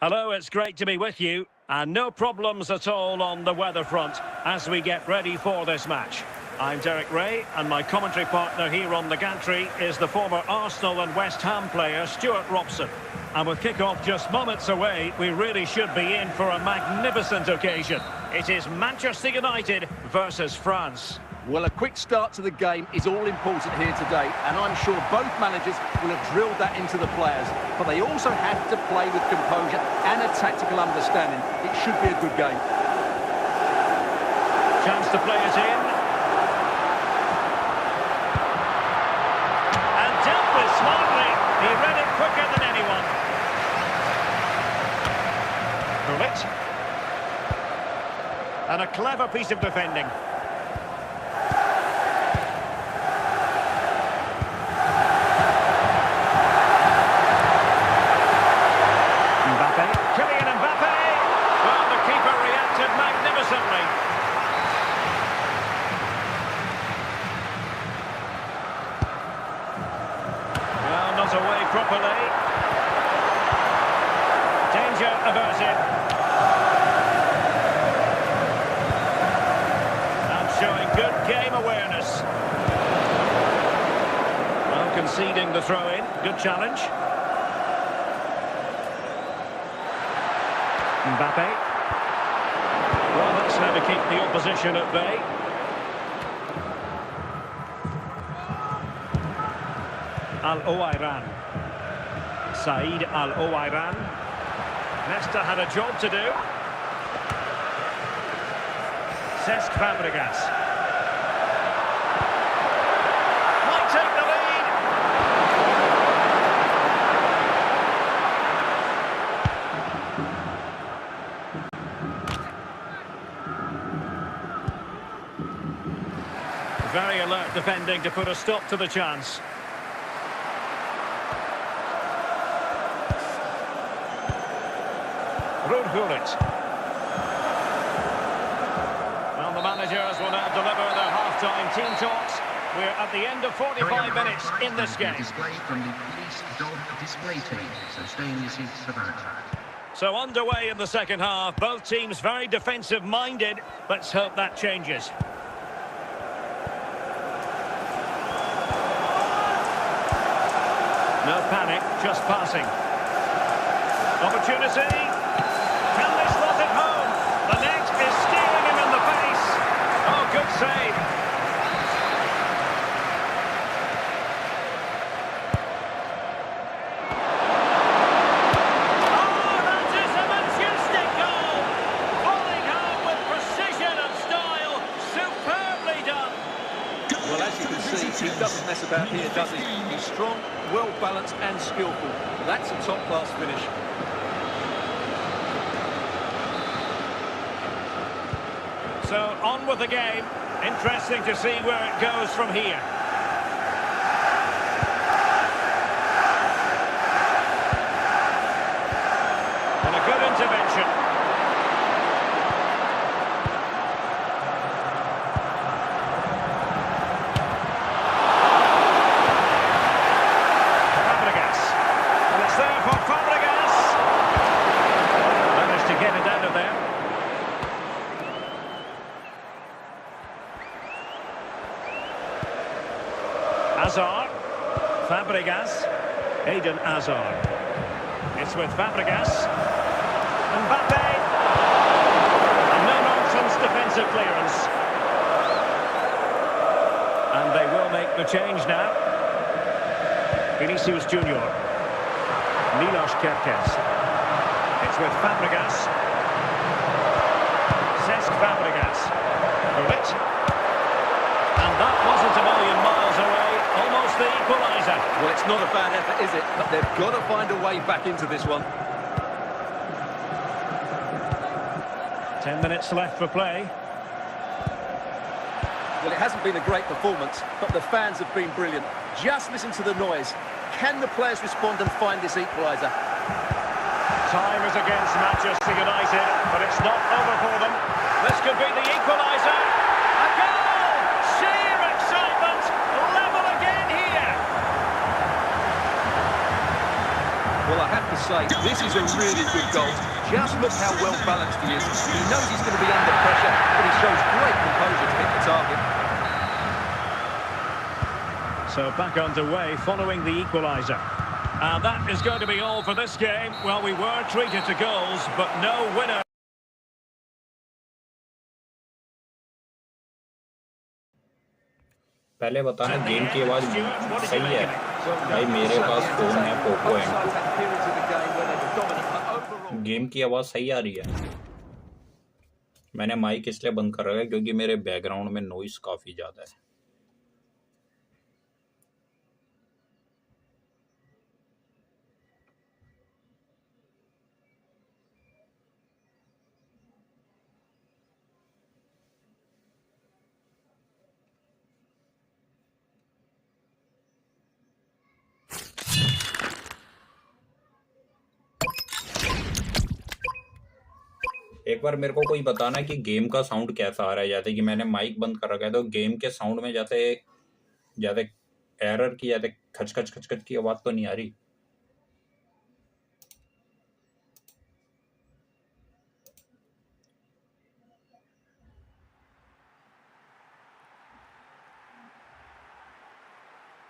Hello, it's great to be with you. And no problems at all on the weather front as we get ready for this match. I'm Derek Ray, and my commentary partner here on the gantry is the former Arsenal and West Ham player Stuart Robson. And with kick-off just moments away, we really should be in for a magnificent occasion. It is Manchester United versus France. Well, a quick start to the game is all important here today, and I'm sure both managers will have drilled that into the players. But they also have to play with composure and a tactical understanding. It should be a good game. Chance to play it in. And dealt with smartly. He read it quicker than anyone. Bullet. And a clever piece of defending. Away properly. Danger averted. And showing good game awareness. Well, conceding the throw-in. Good challenge. Mbappe. Well, that's how to keep the opposition at bay. Al-Owairan. Said Al-Owairan. Nesta had a job to do. Cesc Fabregas. Might take the lead. Very alert defending to put a stop to the chance. Ruud Gullit. Well, the managers will now deliver their half-time team talks. We're at the end of 45 minutes in this game. Display from the police dog display team, so stay in your seats for that. So underway in the second half, both teams very defensive-minded. Let's hope that changes. No panic, just passing. Opportunity. Can they slot it home? The net is steering him in the face. Oh, good save. Oh, that is a majestic goal. Falling home with precision and style. Superbly done. Well, as you can see, he doesn't mess about here, does he? He's strong, well-balanced and skillful. That's a top-class finish. So, on with the game. Interesting to see where it goes from here. And a good intervention. Fabregas. And it's there for Fabregas. Managed to get it out of there. Hazard, Fabregas, Eden Hazard. It's with Fabregas, Mbappe, and no-nonsense defensive clearance. And they will make the change now. Vinicius Junior, Milos Kerkez. It's with Fabregas, Cesc Fabregas, Bullet. And that wasn't a million miles away, almost the equaliser. Well, it's not a bad effort, is it? But they've got to find a way back into this one. 10 minutes left for play. Well, it hasn't been a great performance, but the fans have been brilliant. Just listen to the noise. Can the players respond and find this equaliser? Time is against Manchester United, but it's not over for them. This could be the equaliser. A goal! Sheer excitement! Level again here! Well, I have to say, this is a really good goal. Just look how well balanced he is. He knows he's going to be under pressure, but he shows great composure to hit the target. So back underway following the equaliser. And that is going to be all for this game. Well, we were treated to goals, but no winner. पहले बताना game की आवाज़ सही है भाई मेरे पास phone है Poco है गेम की आवाज़ सही आ रही है मैंने माइक इसलिए बंद कर रखा है क्योंकि मेरे बैकग्राउंड में नॉइस काफ़ी ज़्यादा है एक बार मेरे को कोई बताना कि गेम का साउंड कैसा आ रहा है जैसे कि मैंने माइक बंद कर रखा है तो गेम के साउंड में जैसे एरर की जैसे खच खच खच खच की आवाज तो नहीं आ रही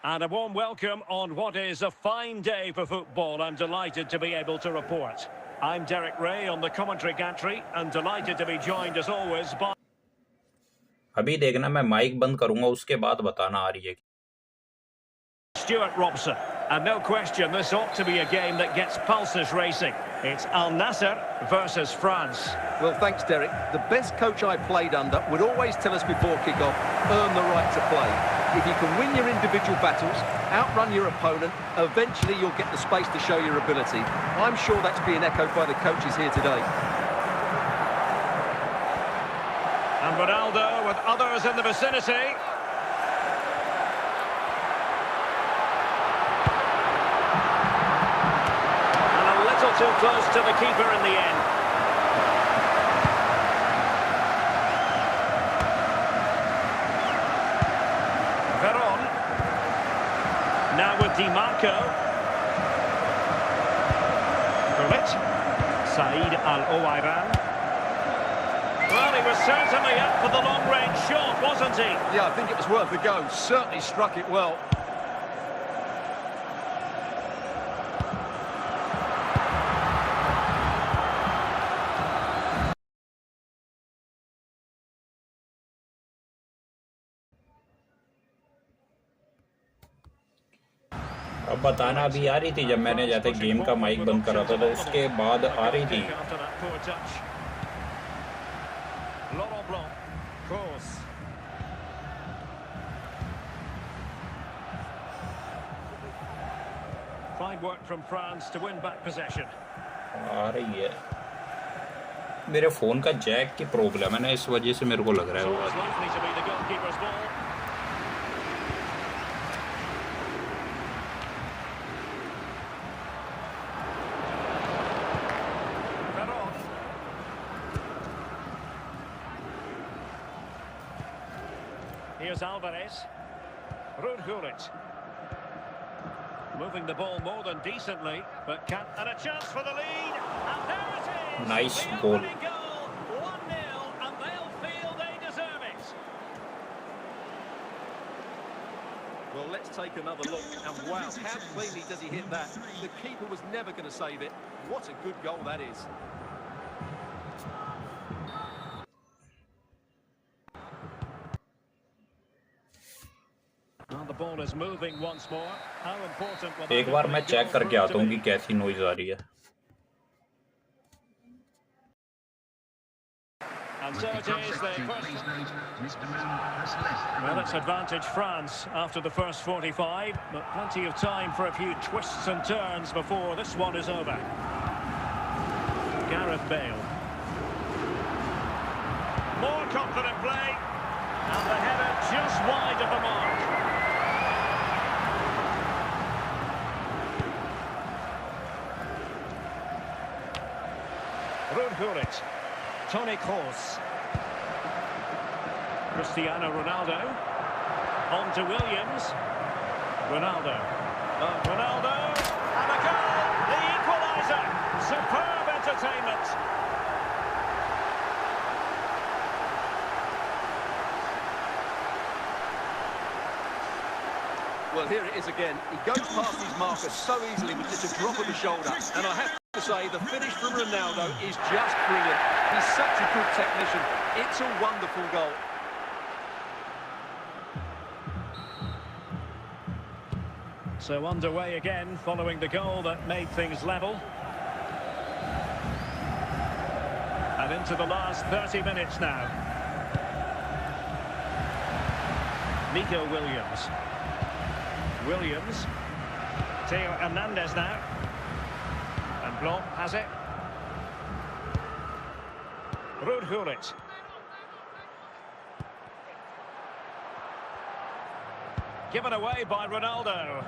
And a warm welcome on what is a fine day for football. I'm delighted to be able to report. I'm Derek Ray on the commentary gantry and delighted to be joined as always by अभी देखना मैं mic बंद करूंगा उसके बाद बताना आ रही है Stuart Robson. And no question, this ought to be a game that gets pulses racing. It's Al Nassr versus France. Well, thanks, Derek. The best coach I played under would always tell us before kick-off, earn the right to play. If you can win your individual battles, outrun your opponent, eventually you'll get the space to show your ability. I'm sure that's being echoed by the coaches here today. And Ronaldo with others in the vicinity. And a little too close to the keeper in the end. Veron. Now with Di Marco. Gullit. Said Al-Owairan. Well, he was certainly up for the long-range shot, wasn't he? Yeah, I think it was worth a go. Certainly struck it well. अब बताना अभी आ रही थी जब मैंने जैसे game का mic बंद करा था तो उसके बाद आ रही थी Laurent Blanc, course. Fine work from France to win back possession. आ रही है मेरे फोन का जैक की प्रॉब्लम है ना इस वजह से मेरे को लग रहा है So वो it's likely to be the goalkeeper's ball. Veron. Here's Alvarez. Ruud Gullit. Moving the ball more than decently, but can and a chance for the lead. And there it is. Nice The goal. opening goal. 1-0, and they'll feel they deserve it. Well, let's take another look. And wow, how cleanly does he hit that? The keeper was never going to save it. What a good goal that is. Well, the ball is moving once more. How important will एक बार मैं check करके आता हूँ कि कैसी noise आ रही है And so it is the first. Please note, Mr. Moon has left. Well, it's advantage France after the first 45, but plenty of time for a few twists and turns before this one is over. Gareth Bale. More confident play. And the header just wide of the mark. Ruud Gullit. Toni Kroos. Cristiano Ronaldo. On to Williams. Ronaldo. Ronaldo. And a goal! The equaliser! Superb entertainment. Well, here it is again. He goes past his marker so easily with just a drop of the shoulder. And I have to say, the finish from Ronaldo is just brilliant. He's such a good technician. It's a wonderful goal. So underway again, following the goal that made things level. And into the last 30 minutes now. Nico Williams. Williams. Theo Hernandez now. And Blanc has it. Ruud Gullit. Given away by Ronaldo.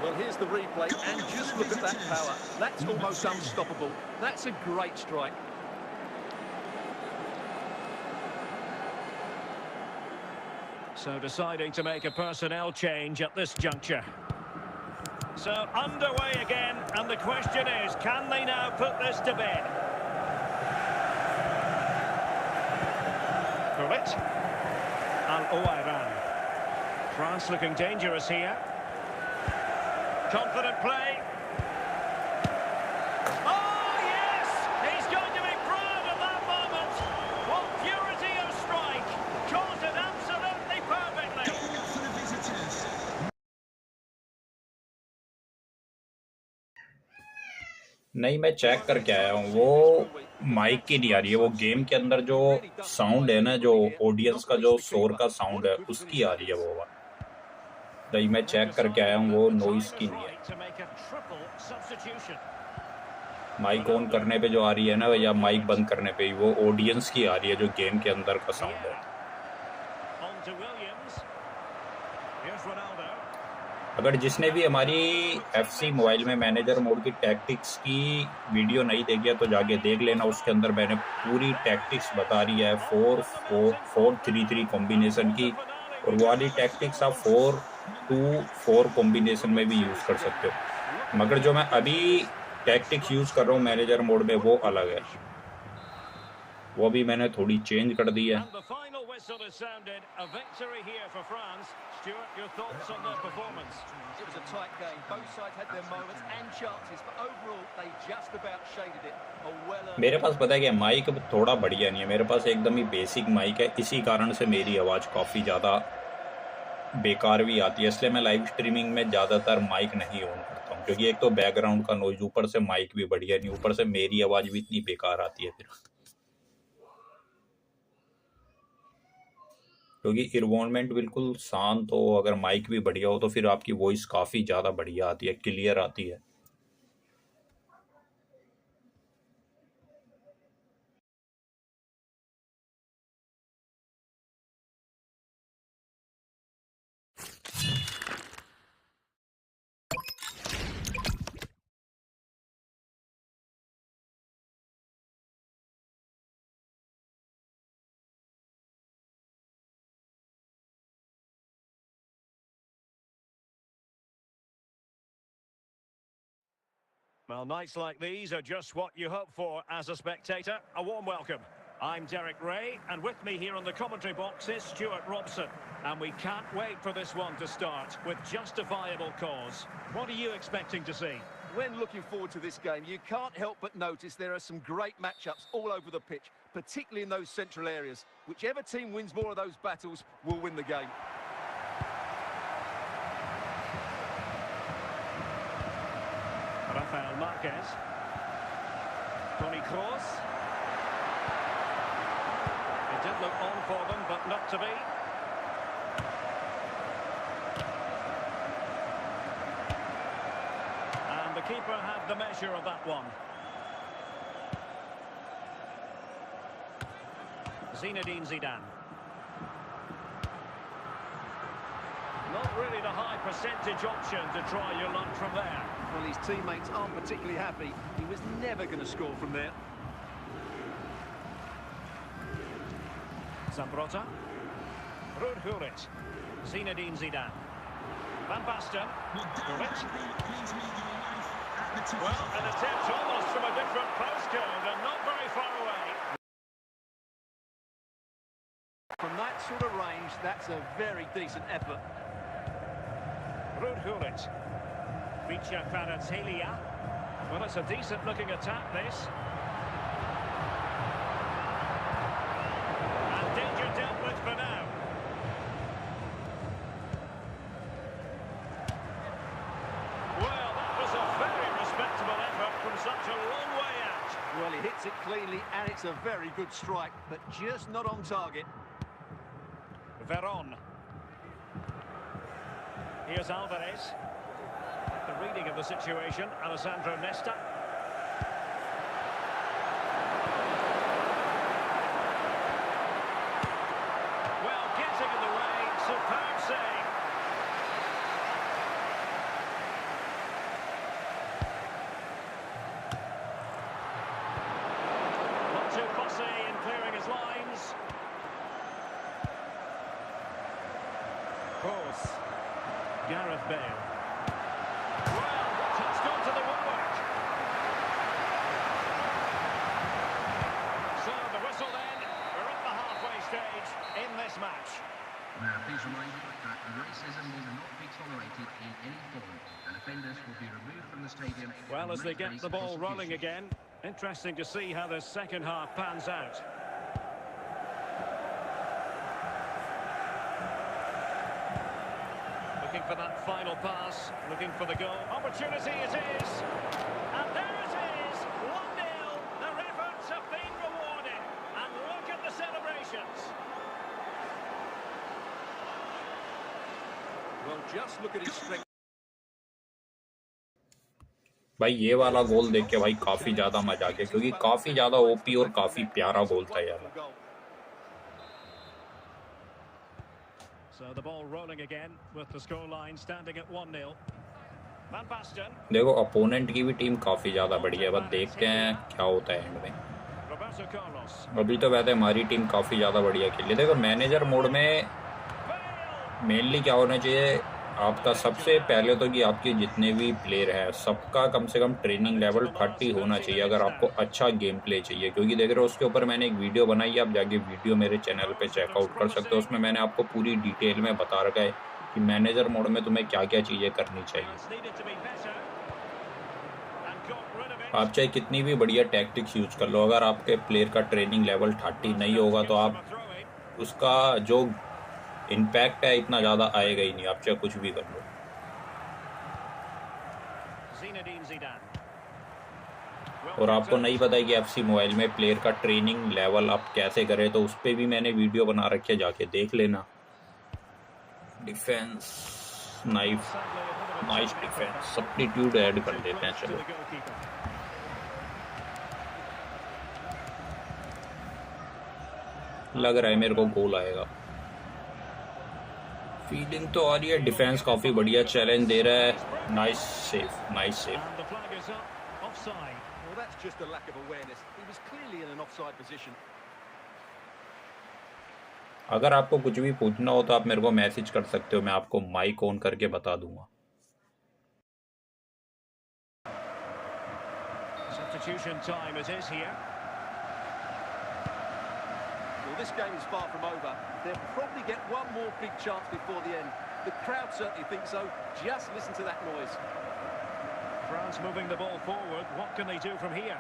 Well, here's the replay, and just look at that power. That's almost unstoppable. That's a great strike. So deciding to make a personnel change at this juncture. So underway again, and the question is, can they now put this to bed? Gullit. Al-Owairan. France looking dangerous here. Confident play. Oh, yes! He's going to be proud of that moment. What purity of strike. Caught it absolutely perfectly. नहीं, मैं check करके आया हूँ, वो mic की नहीं आ रही है, वो गेम के अंदर जो साउंड है ना, जो ऑडियंस का जो शोर का साउंड है, उसकी आ रही है वो बात। नहीं, मैं चेक करके आया हूँ, वो नॉइस की नहीं है। माइक ऑन करने पे जो आ रही है ना, या माइक बंद करने पे, वो ऑडियंस की आ रही है, जो गेम के अंदर का साउंड है। अगर जिसने भी हमारी FC मोबाइल में मैनेजर मोड की टैक्टिक्स की वीडियो नहीं देखी है तो जाके देख लेना, उसके अंदर मैंने पूरी टैक्टिक्स बता रही है 4-4-4-3-3 कॉम्बिनेशन की, और वो वाली टैक्टिक्स आप 4-2-4 कॉम्बिनेशन में भी यूज़ कर सकते हो, मगर जो मैं अभी टैक्टिक्स यूज़ कर रहा हूँ मैनेजर मोड में वो अलग है, वो भी मैंने थोड़ी चेंज कर दी है। Stuart, your thoughts on their performance? It was a tight game. Both sides had their moments and chances, but overall they just about shaded it. मेरे पास पता है कि माइक थोड़ा बढ़िया नहीं है, मेरे पास एकदम ही बेसिक माइक है, इसी कारण से मेरी आवाज़ काफ़ी ज़्यादा बेकार भी आती है, इसलिए मैं लाइव स्ट्रीमिंग में ज़्यादातर माइक नहीं ऑन करता हूँ, क्योंकि एक तो बैकग्राउंड का नॉइज, ऊपर से माइक भी बढ़िया नहीं, ऊपर से मेरी आवाज़ भी इतनी बेकार आती है फिर, क्योंकि इन्वायरमेंट बिल्कुल शांत हो, अगर माइक भी बढ़िया हो तो फिर आपकी वॉइस काफ़ी ज़्यादा बढ़िया आती है, क्लियर आती है। Well, nights like these are just what you hope for as a spectator. A warm welcome. I'm Derek Ray, and with me here on the commentary box is Stuart Robson. And we can't wait for this one to start with justifiable cause. What are you expecting to see? When looking forward to this game, you can't help but notice there are some great matchups all over the pitch, particularly in those central areas. Whichever team wins more of those battles will win the game. Rafael Marquez. Toni Kroos. It did look on for them, but not to be. And the keeper had the measure of that one. Zinedine Zidane. Not really the high percentage option to try your luck from there. Well, his teammates aren't particularly happy. He was never going to score from there. Zambrotta. Ruud Gullit. Zinedine Zidane. Van Basten. Gullit. Well, an attempt almost from a different postcode and not very far away. From that sort of range, that's a very decent effort. Ruud Gullit. Vicha Kvaratskhelia. Well, it's a decent-looking attack, this. And danger dealt with for now. Well, that was a very respectable effort from such a long way out. Well, he hits it cleanly, and it's a very good strike, but just not on target. Veron. Here's Alvarez. The reading of the situation, Alessandro Nesta. Well, getting in the way, superb save. Not too fussy in clearing his lines. Course. Gareth Bale. Well, touched onto the woodwork. So the whistle then. We're at the halfway stage in this match. Now, please remind you that racism will not be tolerated in any form, and offenders will be removed from the stadium. Well, as they and may get face the ball rolling execution. again, interesting to see how the second half pans out. Looking for that final pass, looking for the goal. Opportunity it is! And there it is! 1-0! Their efforts have been rewarded. And look at the celebrations. Well, just look at his strength. भाई ये वाला गोल देख के भाई काफी ज्यादा मजा आ गया क्योंकि काफी ज्यादा ओपी और काफी प्यारा गोल था यार. So the ball rolling again with the scoreline standing at 1-0. Van Basten. देखो अपोनेंट की भी टीम काफी ज्यादा बढ़िया है, बस देखते हैं क्या होता है एंड में. Roberto Carlos. अभी तो वैसे हमारी टीम काफी ज्यादा बढ़िया खेली. देखो मैनेजर मोड में मेनली क्या होना चाहिए आपका, सबसे पहले तो कि आपके जितने भी प्लेयर हैं सबका कम से कम ट्रेनिंग लेवल 30 होना चाहिए अगर आपको अच्छा गेम प्ले चाहिए. क्योंकि देख रहे हो उसके ऊपर मैंने एक वीडियो बनाई है, आप जाके वीडियो मेरे चैनल पे चेकआउट कर सकते हो. उसमें मैंने आपको पूरी डिटेल में बता रखा है कि मैनेजर मोड में तुम्हें क्या क्या चीज़ें करनी चाहिए. आप चाहे कितनी भी बढ़िया टैक्टिक्स यूज कर लो, अगर आपके प्लेयर का ट्रेनिंग लेवल 30 नहीं होगा तो आप उसका जो इम्पैक्ट है इतना ज़्यादा आएगा ही नहीं, आप चाहे कुछ भी कर लो. और आपको नहीं पता है कि एफसी मोबाइल में प्लेयर का ट्रेनिंग लेवल आप कैसे करें, तो उस पर भी मैंने वीडियो बना रखी है, जाके देख लेना. Defence nice defence. Substitute add कर देते हैं. चलो लग रहा है मेरे को गोल आएगा. फीलिंग तो आ रही है. डिफेंस काफी बढ़िया चैलेंज दे रहा है. Nice save, nice save. Well, that's just a lack of awareness. He was clearly in an offside position. अगर आपको कुछ भी पूछना हो तो आप मेरे को मैसेज कर सकते हो, मैं आपको माइक ऑन करके बता दूंगा. Substitution time it is here. Well, this game is far from over. They'll probably get one more big chance before the end. The crowd certainly think so. Just listen to that noise. France moving the ball forward. What can they do from here?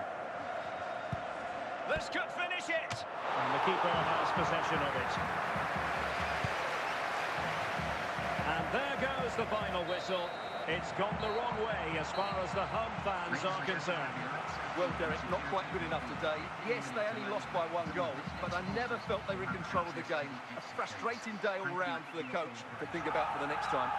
This could finish it. And the keeper has possession of it. And there goes the final whistle. It's gone the wrong way as far as the home fans are concerned. Well, Derek, not quite good enough today. Yes, they only lost by 1 goal, but I never felt they were in control of the game. A frustrating day all round for the coach to think about for the next time.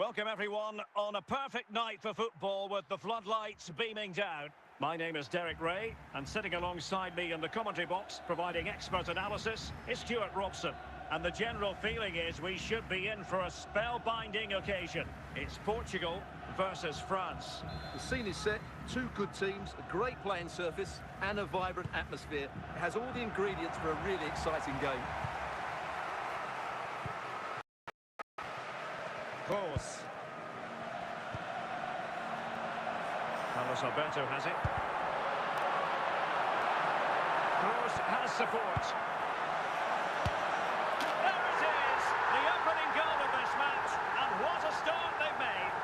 Welcome everyone on a perfect night for football with the floodlights beaming down. My name is Derek Ray, and sitting alongside me in the commentary box, providing expert analysis, is Stuart Robson. And the general feeling is we should be in for a spellbinding occasion. It's Portugal versus France. The scene is set, two good teams, a great playing surface and a vibrant atmosphere. It has all the ingredients for a really exciting game. Kroos. Carlos Alberto has it. Kroos has support. There it is! The opening goal of this match, and what a start they've made.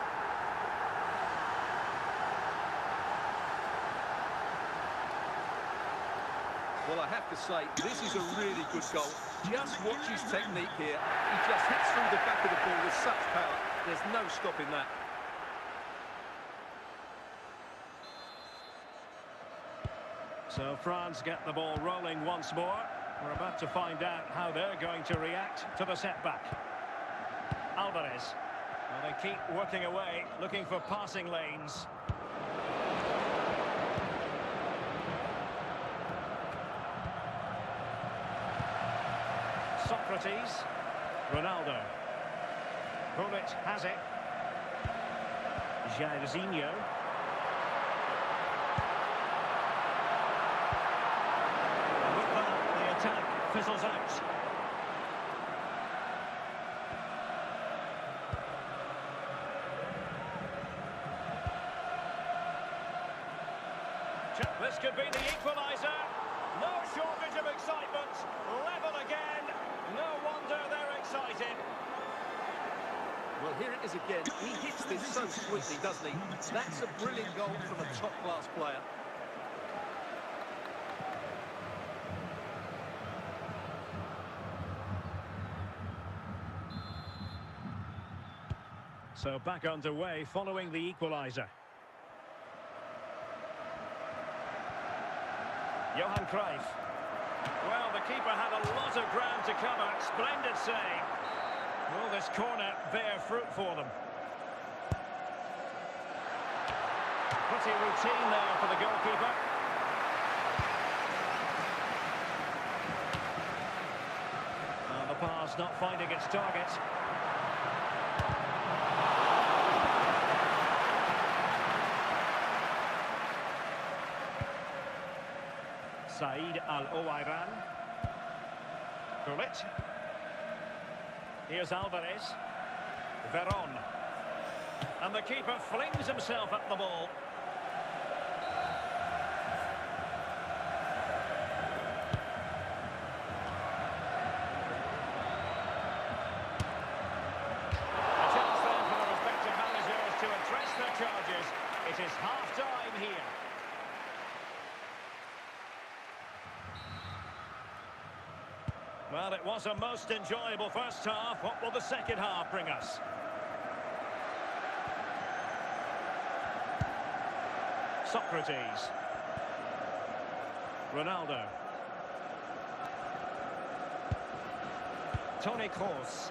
Well, I have to say, this is a really good goal. Just watch his technique here. He just hits through the back of the ball with such power. There's no stopping that. So France get the ball rolling once more. We're about to find out how they're going to react to the setback. Alvarez. Well, they keep working away, looking for passing lanes. Socrates. Ronaldo. Gullit has it. Jairzinho. With that, the attack fizzles out. This could be the equaliser. No shortage of excitement. Level again. No wonder they're excited. Well, here it is again. He hits this so sweetly, doesn't he? That's a brilliant goal from a top-class player. So back underway following the equaliser. Johan Cruyff. Well, the keeper had a lot of ground to cover. Splendid save. Will this corner bear fruit for them? Pretty routine there for the goalkeeper. And the pass not finding its target. Said Al-Owairan. Gullit. Here's Alvarez. Veron. And the keeper flings himself at the ball. A chance then for the respective managers to address their charges. It is half-time here. Well, it was a most enjoyable first half. What will the second half bring us? Socrates. Ronaldo. Toni Kroos.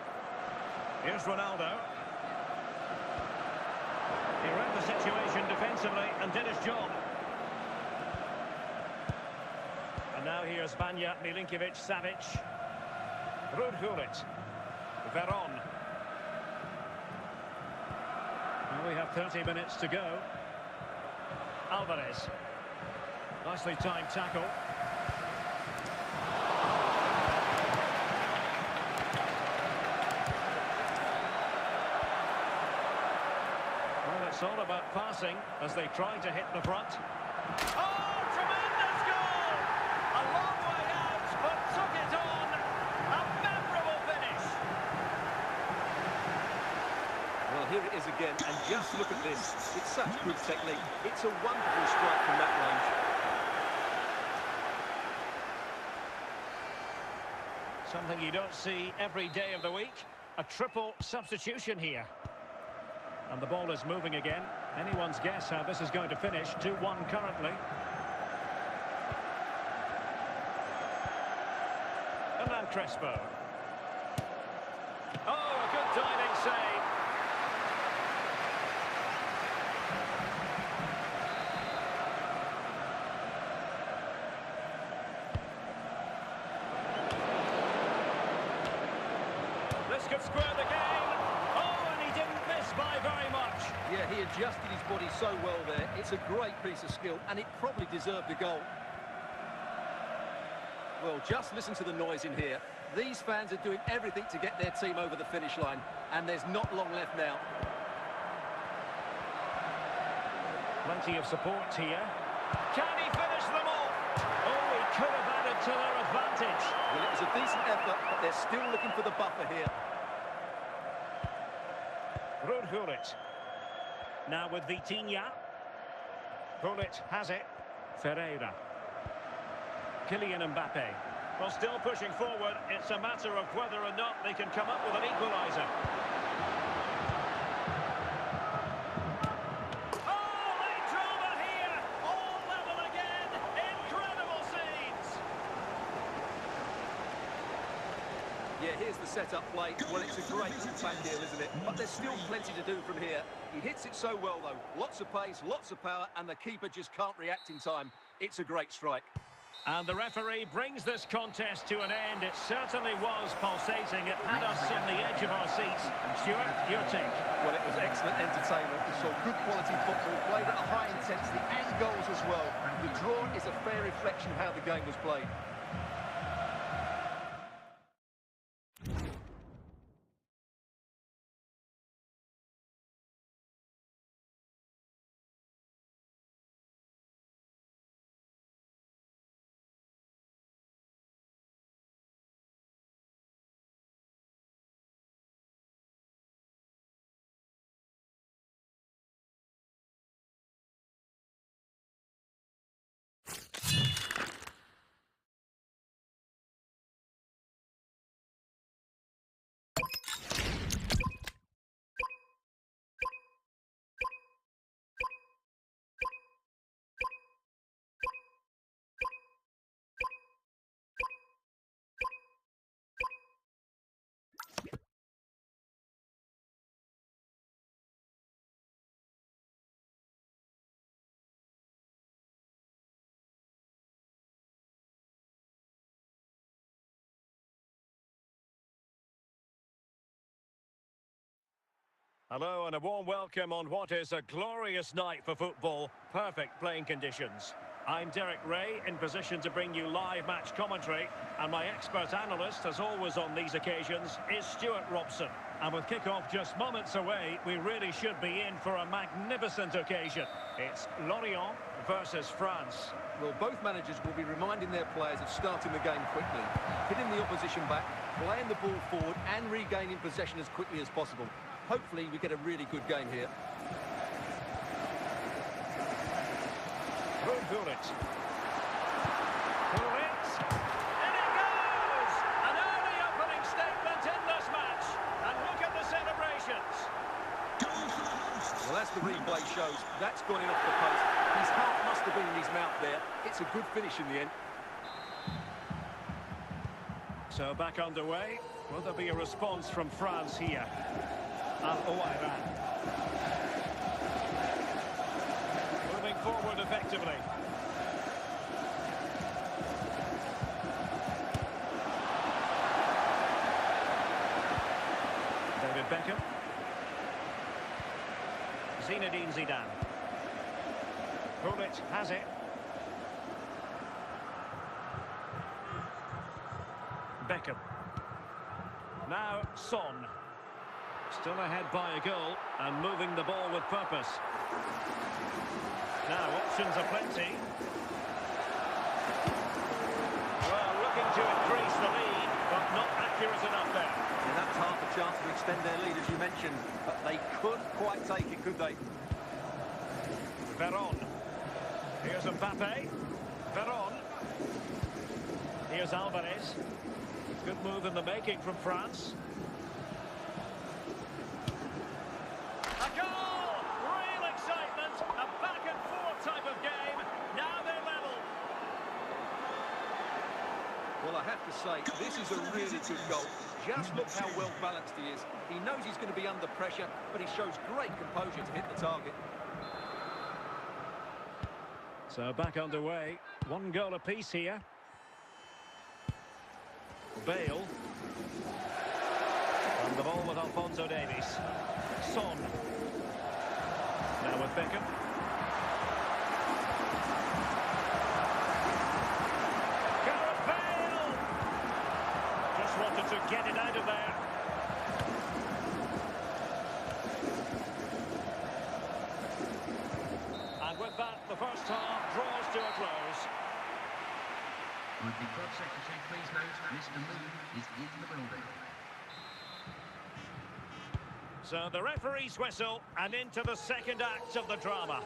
Here's Ronaldo. He read the situation defensively and did his job. And now here's Vanja Milinkovic-Savic. Ruud Gullit. Veron. Well, we have 30 minutes to go. Alvarez. Nicely timed tackle. Well, it's all about passing as they try to hit the front. Oh, tremendous goal! A long way out, but took it on. A memorable finish. Well, here it is again, and just look at this. It's such good technique. It's a wonderful strike from that range. Something you don't see every day of the week. A triple substitution here. And the ball is moving again. Anyone's guess how this is going to finish. 2-1 currently. Hernan Crespo. Oh, a good diving save. This could square the game. Oh, and he didn't miss by very much. Yeah, he adjusted his body so well there. It's a great piece of skill, and it probably deserved a goal. Well, just listen to the noise in here. These fans are doing everything to get their team over the finish line, and there's not long left now. Plenty of support here. Can he finish them off? Oh, he could have added to their advantage. Well, it was a decent effort, but they're still looking for the buffer here. Ruud Gullit. Now with Vitinha. Gullit has it. Ferreira. Kylian Mbappe. Well, still pushing forward. It's a matter of whether or not they can come up with an equaliser. Oh, they drama here. All level again. Incredible scenes. Yeah, here's the set-up play. Well, it's a great back heel, isn't it? But there's still plenty to do from here. He hits it so well, though. Lots of pace, lots of power, and the keeper just can't react in time. It's a great strike. And the referee brings this contest to an end. It certainly was pulsating. It had us on the edge of our seats. Stuart, your take. Well, it was excellent entertainment. We saw good quality football, played at a high intensity and goals as well. The draw is a fair reflection of how the game was played. Hello and a warm welcome on what is a glorious night for football. Perfect playing conditions. I'm Derek Ray, in position to bring you live match commentary, and my expert analyst, as always on these occasions, is Stuart Robson. And with kick-off just moments away, we really should be in for a magnificent occasion. It's Lorient versus France. Well, both managers will be reminding their players of starting the game quickly, hitting the opposition back, playing the ball forward and regaining possession as quickly as possible. Hopefully we get a really good game here. Ruud Gullit. Gullit. And it goes! An early opening statement in this match. And look at the celebrations. Well, as the replay shows, that's gone in off the post. His heart must have been in his mouth there. It's a good finish in the end. So back underway. Will there be a response from France here? Al-Owairan. Moving forward effectively. David Beckham. Zinedine Zidane. Gullit has it. Beckham. Now Son. Still ahead by a goal and moving the ball with purpose. Now options are plenty. Well, looking to increase the lead, but not accurate enough there. And that's half a chance to extend their lead, as you mentioned, but they couldn't quite take it, could they? Veron. Here's Mbappe. Veron. Here's Alvarez. Good move in the making from France. A goal! Real excitement. A back-and-forth type of game. Now they're level. Well, I have to say, this is a really good goal. Just look how well balanced he is. He knows he's going to be under pressure, but he shows great composure to hit the target. So back underway. One goal apiece here. Bale. And The ball with Alphonso Davies. Son. Now with Beckham. Gareth Bale! Just wanted to get it out of there. And with that, the first half draws to a close. Would the club secretary please note Mr. Moon is in the building. So the referee's whistle and into the second act of the drama.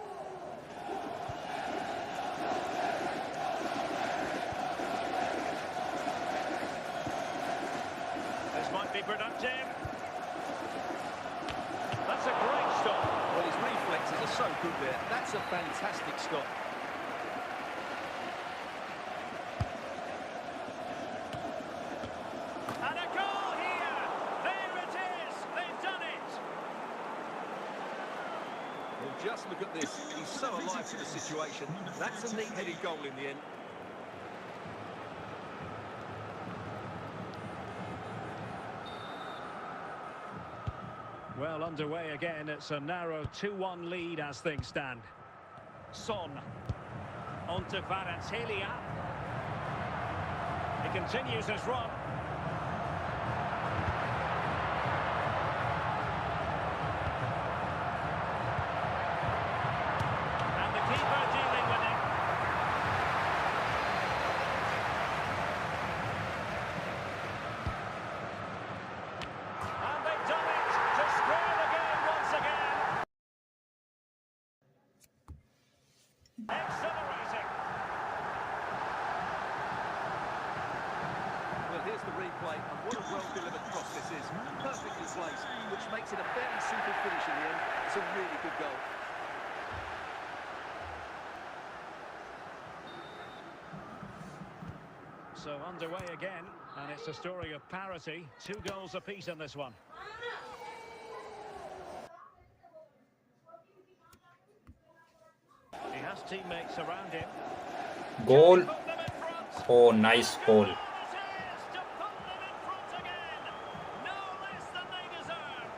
This might be productive. That's a great stop. Well, his reflexes are so good there. That's a fantastic stop. And a goal here! There it is! They've done it! Well, just look at this. He's so alive to the situation. That's a neat-headed goal in the end. Well, underway again. It's a narrow 2-1 lead as things stand. Son. On to Kvaratskhelia. He continues his run. And the keeper dealing with it. And they've done it to square the game once again. Exhilarating. Well, here's the replay, and what a well-delivered cross this is. Perfectly placed, which makes it a very simple finish in the end. It's a really good goal. So underway again, and it's a story of parity. 2 goals apiece in this one. He has teammates around him. Goal. Put them in front. Oh, nice goal. It is to put them in front again. No less than they deserve.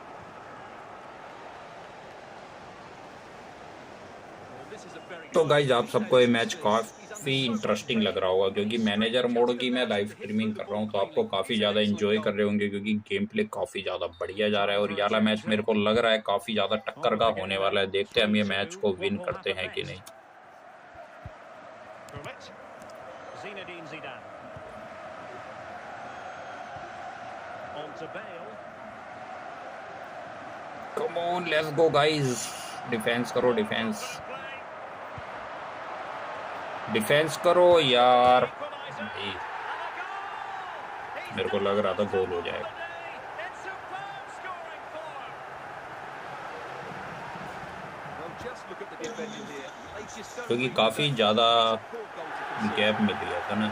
Well, this is a very तो good- guys आप सबको ये match काफ़ी interesting लग रहा होगा क्योंकि manager mode की मैं लाइव स्ट्रीमिंग कर रहा हूँ तो आपको काफ़ी ज़्यादा एंजॉय कर रहे होंगे क्योंकि गेम प्ले काफ़ी ज़्यादा बढ़िया जा रहा है और ये वाला मैच मेरे को लग रहा है काफ़ी ज़्यादा टक्कर का होने वाला है। देखते हैं हम ये मैच को विन करते हैं कि नहीं। Gullit. Zinedine Zidane. On to Bale. Come on let's go guys. Defence करो, डिफेंस Play. डिफेंस करो यार। Equaliser. भाई And a goal. He's मेरे को लग रहा था गोल हो जाएगा। It's superb scoring form. Well, just look at the defending here. They just don't क्योंकि really काफ़ी defend. ज़्यादा It's a poor goal to concede. Gap मिल गया था ना।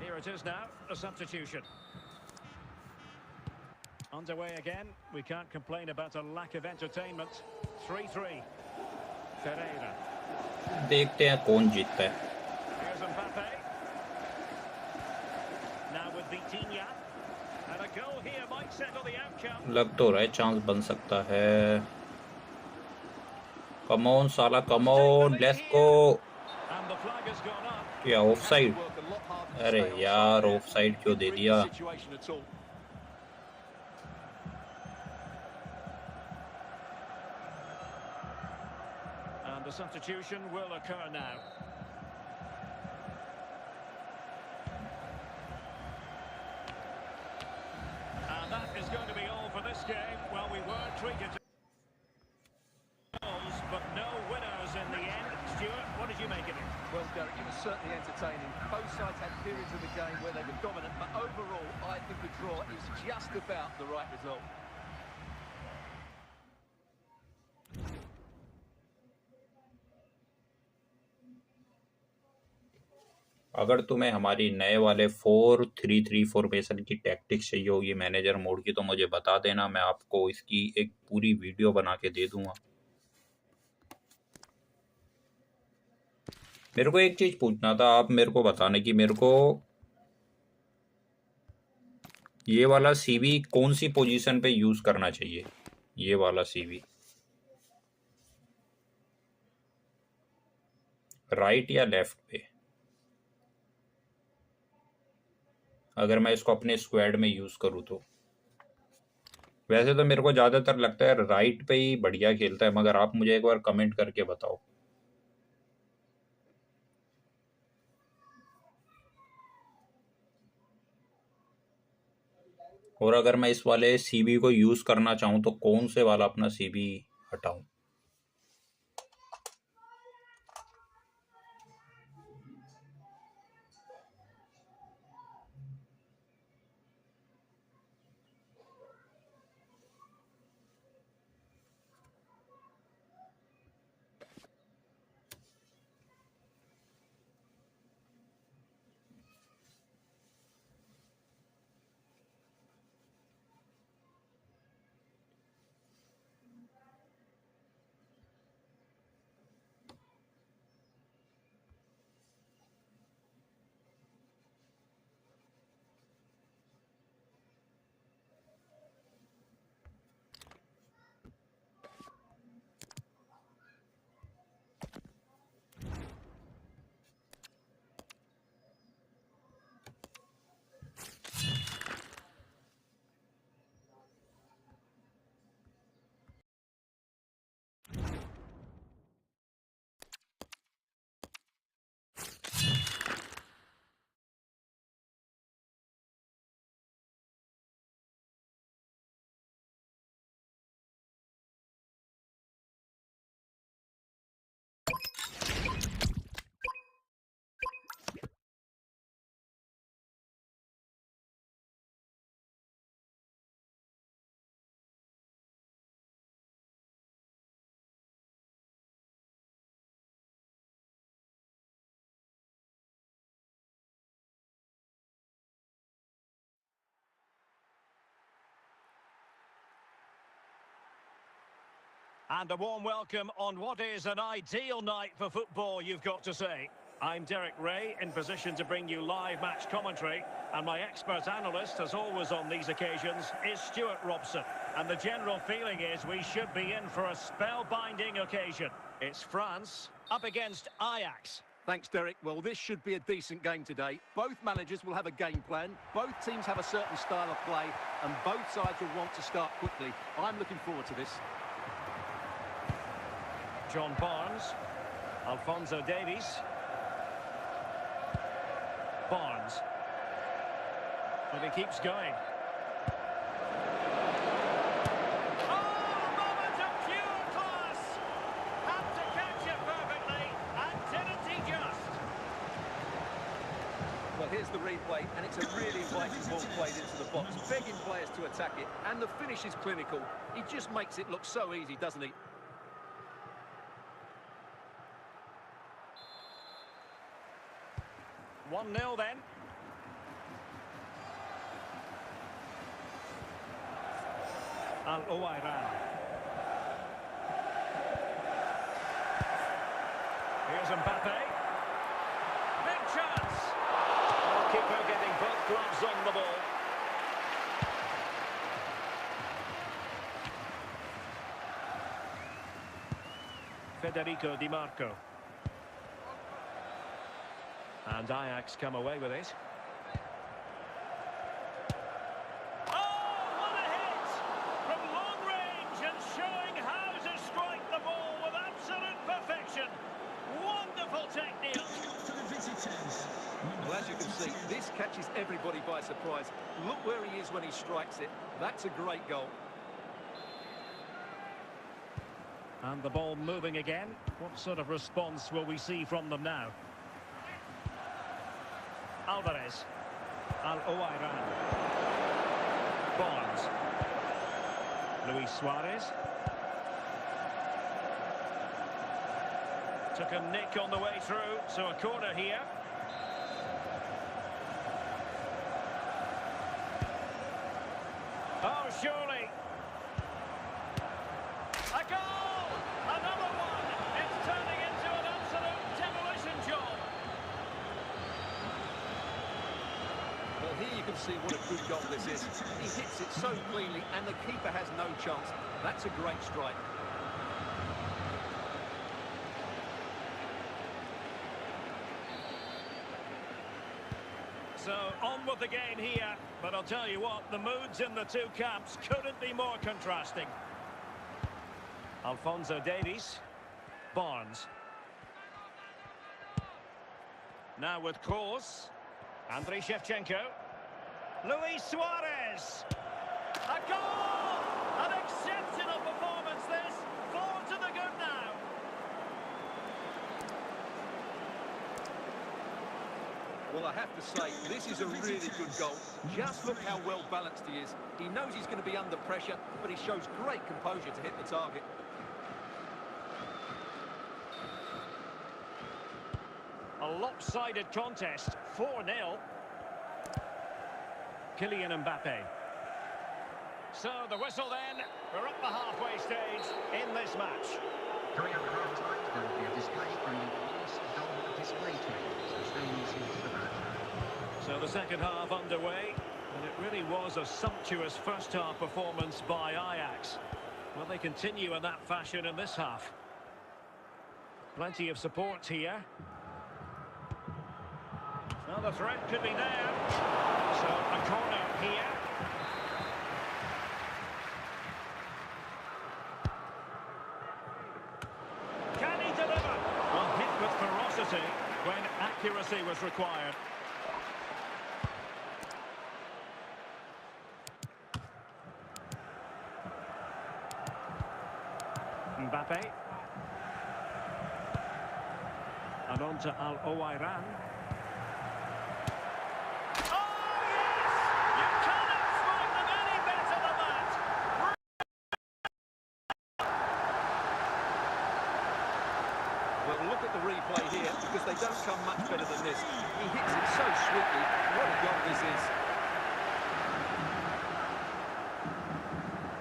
Here it is now, a substitution. Underway again. We can't complain about a lack of entertainment. 3-3. Ferreira. देखते हैं कौन जीतता है। Here's Mbappe. Now with Vitinha. And a goal here might settle the outcome. लग तो रहा है चांस बन सकता है। कम ऑन साला, come on, let's go. And the flag has gone up. या of side. Work a lot harder to अरे stay on यार side. ऑफ साइड क्यों दे Couldn't read दिया। the situation at all. And the substitution will occur now. And that is going to be all for this game. Well, we were treated to goals, but no winners in the end. Stuart, what did you make of it? Well, Derek, it was certainly entertaining. Both sides had periods of the game where they were dominant, but overall, I think the draw is just about the right result. अगर तुम्हें हमारी नए वाले 4-3-3 formation की tactics चाहिए होगी manager mode की तो मुझे बता देना, मैं आपको इसकी एक पूरी वीडियो बना के दे दूंगा। मेरे को एक चीज पूछना था, आप मेरे को बताने कि मेरे को ये वाला सीवी कौन सी पोजीशन पे यूज करना चाहिए, ये वाला सीवी राइट या लेफ्ट पे, अगर मैं इसको अपने स्क्वाड में यूज करूँ तो। वैसे तो मेरे को ज्यादातर लगता है राइट पे ही बढ़िया खेलता है, मगर आप मुझे एक बार कमेंट करके बताओ। और अगर मैं इस वाले सीबी को यूज करना चाहूँ तो कौन से वाला अपना सीबी हटाऊं। And a warm welcome on what is an ideal night for football, you've got to say. I'm Derek Ray, in position to bring you live match commentary, and my expert analyst, as always on these occasions, is Stuart Robson. And the general feeling is we should be in for a spellbinding occasion. It's France up against Ajax. Thanks, Derek. Well, this should be a decent game today. Both managers will have a game plan. Both teams have a certain style of play, and both sides will want to start quickly. I'm looking forward to this. John Barnes, Alphonso Davies. Barnes. But he keeps going. Oh, a moment of pure class! Had to catch it perfectly, and didn't he just? Well, here's the replay, and it's a really inviting ball played into the box, begging players to attack it, and the finish is clinical. He just makes it look so easy, doesn't he? One 0 then. Al-Owairan. Here's Mbappe. Big chance. Keeper getting both gloves on the ball. Federico Di Marco. And Ajax come away with it. Oh, what a hit! From long range and showing how to strike the ball with absolute perfection. Wonderful technique. Well, as you can see, this catches everybody by surprise. Look where he is when he strikes it. That's a great goal. And the ball moving again. What sort of response will we see from them now? Alvarez. Al-Owairan. Barnes. Luis Suarez. Took a nick on the way through, so a corner here. Oh, surely. A goal! Another one! It's turning into an absolute demolition job. can see what a good goal this is. He hits it so cleanly, and the keeper has no chance. That's a great strike. So, on with the game here, but I'll tell you what, the moods in the two camps couldn't be more contrasting. Alphonso Davies. Barnes. Now with Kroos. Andriy Shevchenko. Luis Suarez. A goal! An exceptional performance this. 4 to the good now. Well, I have to say, this is a really good goal. Just look how well balanced he is. He knows he's going to be under pressure, but he shows great composure to hit the target. A lopsided contest, 4-0. Kylian Mbappe. So the whistle then, we're up the halfway stage in this match. Coming up at half-time, there will be a display from the police goal display team. So stay listening to the match. So the second half underway, and it really was a sumptuous first-half performance by Ajax. Will they continue in that fashion in this half? Plenty of support here. Well, the threat could be there. So a corner here. Can he deliver? Well, hit with ferocity when accuracy was required. Mbappe. And on to Al-Owairan. Replay here because they don't come much better than this. He hits it so sweetly. What a goal this is.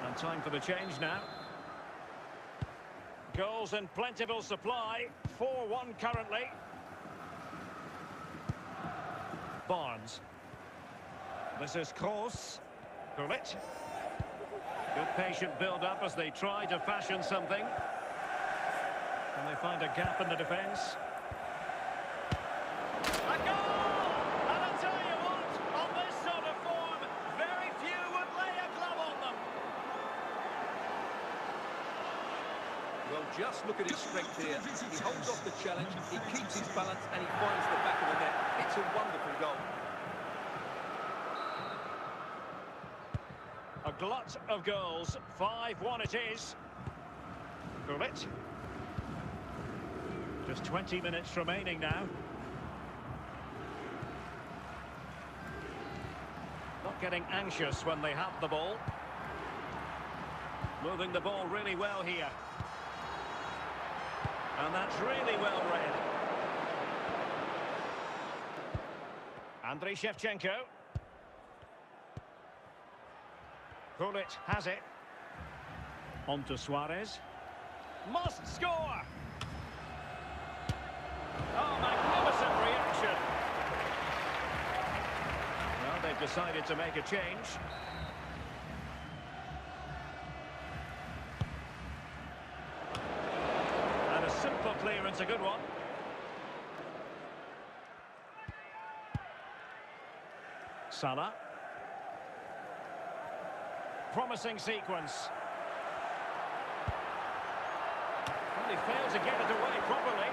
And time for the change now. Goals in plentiful supply. 4-1 currently. Barnes. This is Kroos. Gullit. Good patient build-up as they try to fashion something. And they find a gap in the defence. A goal! And I'll tell you what, on this sort of form, very few would lay a glove on them. Well, just look at his strength here. He holds off the challenge, he keeps his balance, and he finds the back of the net. It's a wonderful goal. A glut of goals. 5-1 it is. Gullit. Just 20 minutes remaining now. Not getting anxious when they have the ball. Moving the ball really well here. And that's really well read. Andriy Shevchenko. Gullit has it. On to Suarez. Must score! Oh, magnificent reaction. Well, they've decided to make a change. And a simple clearance, a good one. Salah. Promising sequence. Well, he failed to get it away properly.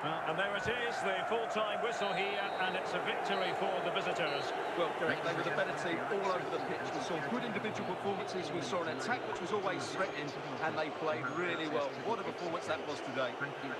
Well, and there it is, the full-time whistle here, and it's a victory for the visitors. Well, Derek, they were the better team all over the pitch. We saw good individual performances, we saw an attack which was always threatening, and they played really well. What a performance that was today. Thank you.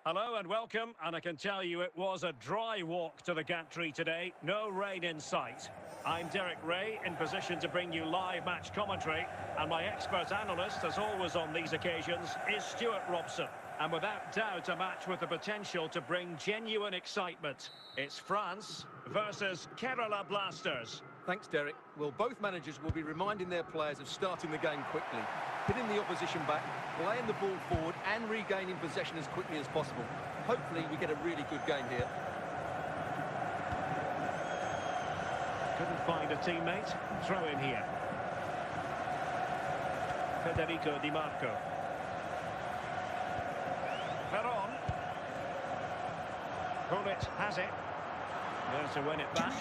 Hello and welcome, and I can tell you it was a dry walk to the gantry today, no rain in sight. I'm Derek Ray, in position to bring you live match commentary, and my expert analyst, as always on these occasions, is Stuart Robson. And without doubt a match with the potential to bring genuine excitement. It's France versus Kerala Blasters. Thanks, Derek. Well, both managers will be reminding their players of starting the game quickly, hitting the opposition back, playing the ball forward and regaining possession as quickly as possible. Hopefully we get a really good game here. Couldn't find a teammate. Throw in here. Federico Di Marco. Veron. Gullit has it. There to win it back.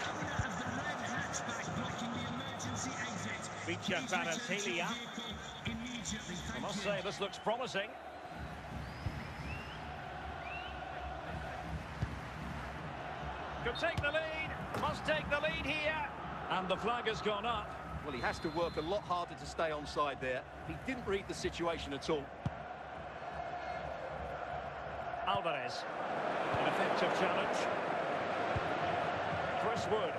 Vicha Kvaratskhelia. I must say this looks promising. Could take the lead. Must take the lead here. And the flag has gone up. Well, he has to work a lot harder to stay onside there. He didn't read the situation at all. Alvarez. An effective challenge. Chris Wood.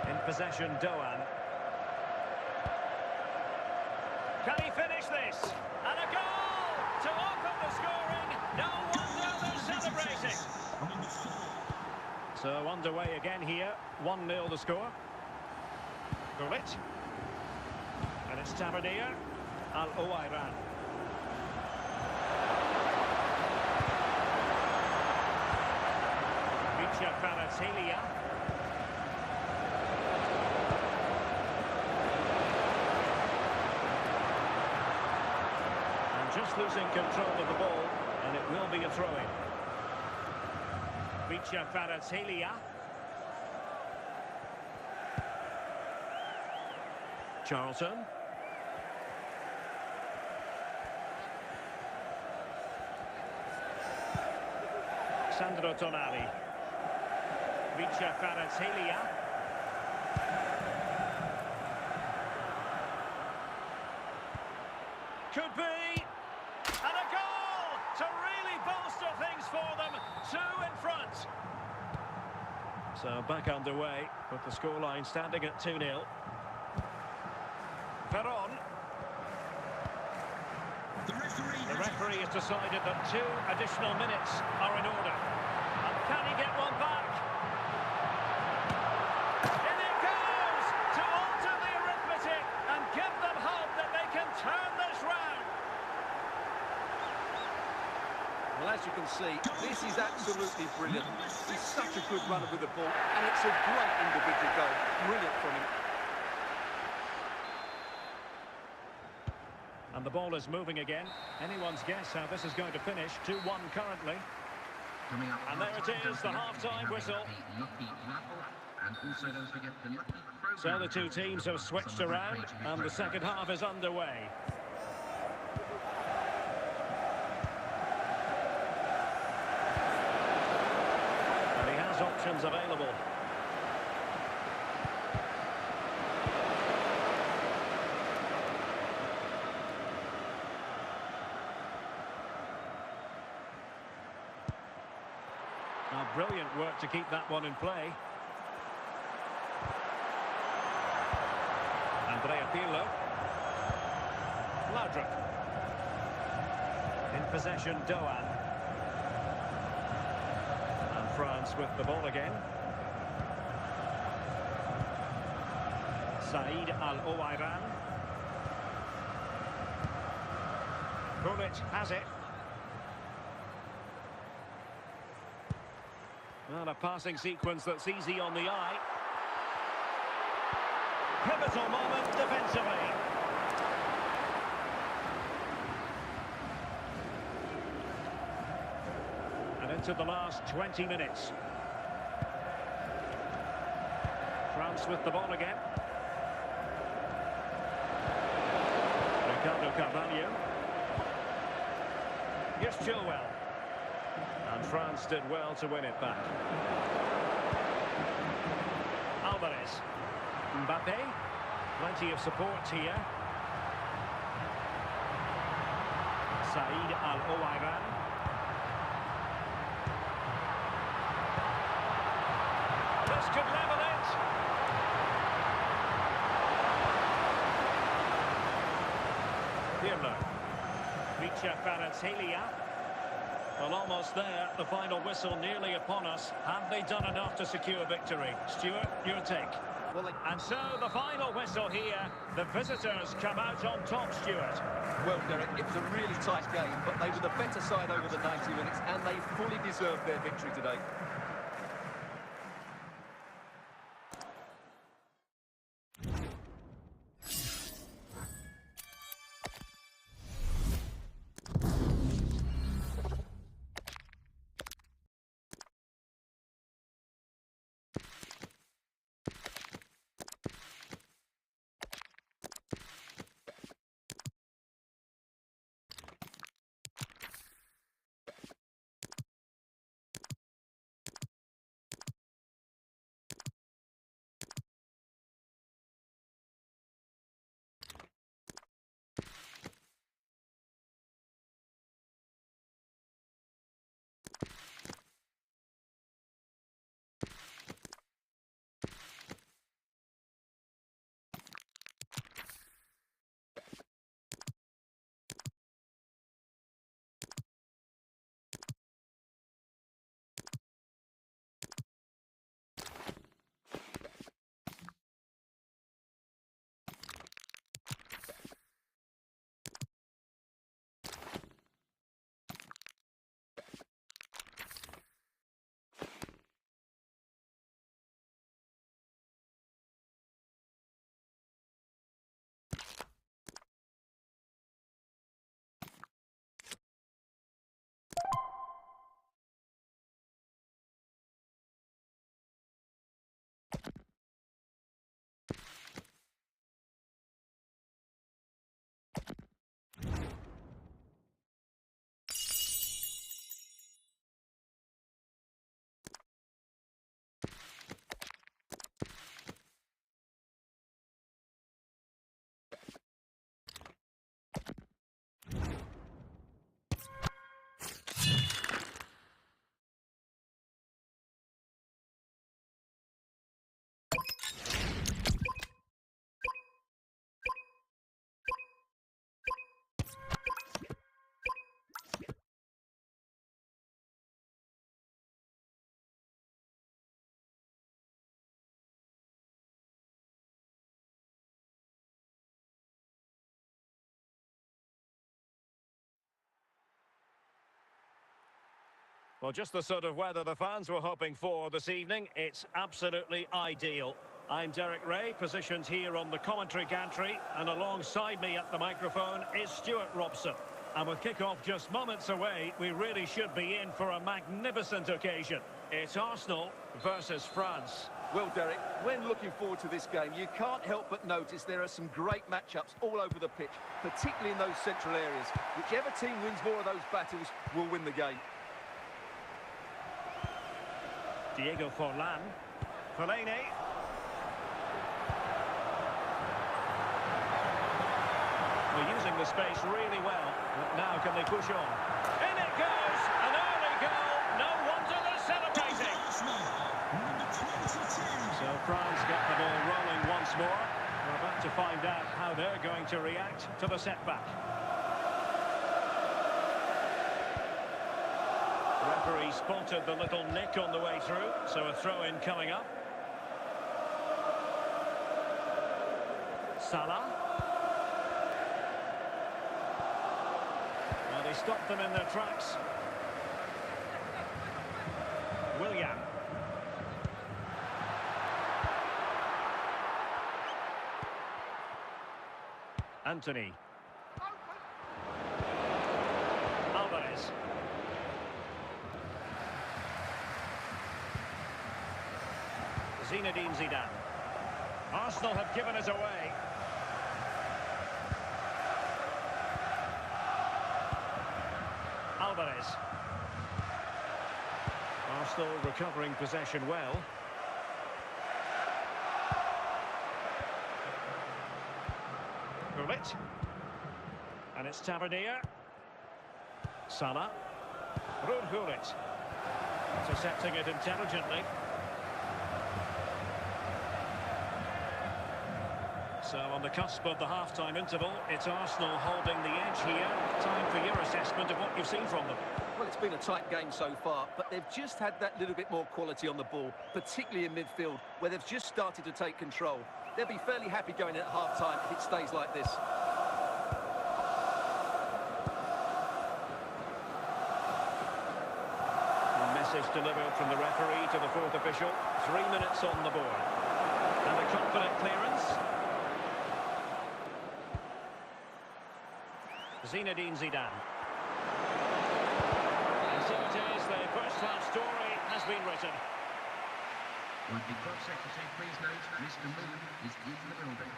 In possession, Doan. Can he finish this? And a goal to open the scoring. No wonder they're celebrating. So underway again here. 1-0 the score. Gullit. And it's Tavernier. Al-Owairan. Vicha Kvaratskhelia. Just losing control of the ball, and it will be a throw-in. Vicha Kvaratskhelia. Charlton. Sandro Tonali. Vicha Kvaratskhelia. Could be. And a goal to really bolster things for them. 2 in front. So back underway with the scoreline standing at 2-0. Veron. The referee has decided that 2 additional minutes are in order. And can he get one back? In it goes to alter the arithmetic and give them hope that they can turn this round. Well, as you can see, this is absolutely brilliant. He's such a good runner with the ball, and it's a great individual goal. Brilliant from him. And the ball is moving again. Anyone's guess how this is going to finish. 2-1 currently. And there it is, the half-time whistle. So the two teams have switched around, and the second half is underway. Options available. Now, brilliant work to keep that one in play. Andrea Pirlo. Laudrup. In possession, Doan. France with the ball again. Said Al-Owairan. Gullit has it. Well, a passing sequence that's easy on the eye. Pivotal moment defensively. And into the last 20 minutes. France with the ball again. Ricardo Carvalho. Here's Chilwell. And France did well to win it back. Alvarez. Mbappe. Plenty of support here. Said Al-Owairan. This could level it. Pirlo. Richa Kvaratskhelia. Well, almost there. The final whistle nearly upon us. Have they done enough to secure victory? Stuart, your take. And so the final whistle here. The visitors come out on top, Stuart. Well, Derek, it was a really tight game, but they were the better side over the 90 minutes, and they fully deserved their victory today. Well, just the sort of weather the fans were hoping for this evening. It's absolutely ideal. I'm Derek Ray, positioned here on the commentary gantry, and alongside me at the microphone is Stuart Robson. And with kick-off just moments away, we really should be in for a magnificent occasion. It's Arsenal versus France. Well, Derek, when looking forward to this game, you can't help but notice there are some great matchups all over the pitch, particularly in those central areas. Whichever team wins more of those battles will win the game. Diego Forlan. Fellaini. We're using the space really well. But now can they push on? In it goes! An early goal! No wonder they're celebrating! So France get the ball rolling once more. We're about to find out how they're going to react to the setback. Referee spotted the little nick on the way through, so a throw-in coming up. Salah. Well, they stopped them in their tracks. Willian. Anthony. Alvarez. Zinedine Zidane. Arsenal have given it away. Alvarez. Arsenal recovering possession well. Gullit. And it's Tavernier. Salah. Ruud Gullit. Intercepting it intelligently. So on the cusp of the half-time interval, it's Arsenal holding the edge here. Time for your assessment of what you've seen from them. Well, it's been a tight game so far, but they've just had that little bit more quality on the ball, particularly in midfield, where they've just started to take control. They'll be fairly happy going in at half-time if it stays like this. A message delivered from the referee to the fourth official. 3 minutes on the board. And a confident clearance. Zinedine Zidane. And so it is, the first-half story has been written. Would the club secretary please note Mr. Moon is in the building.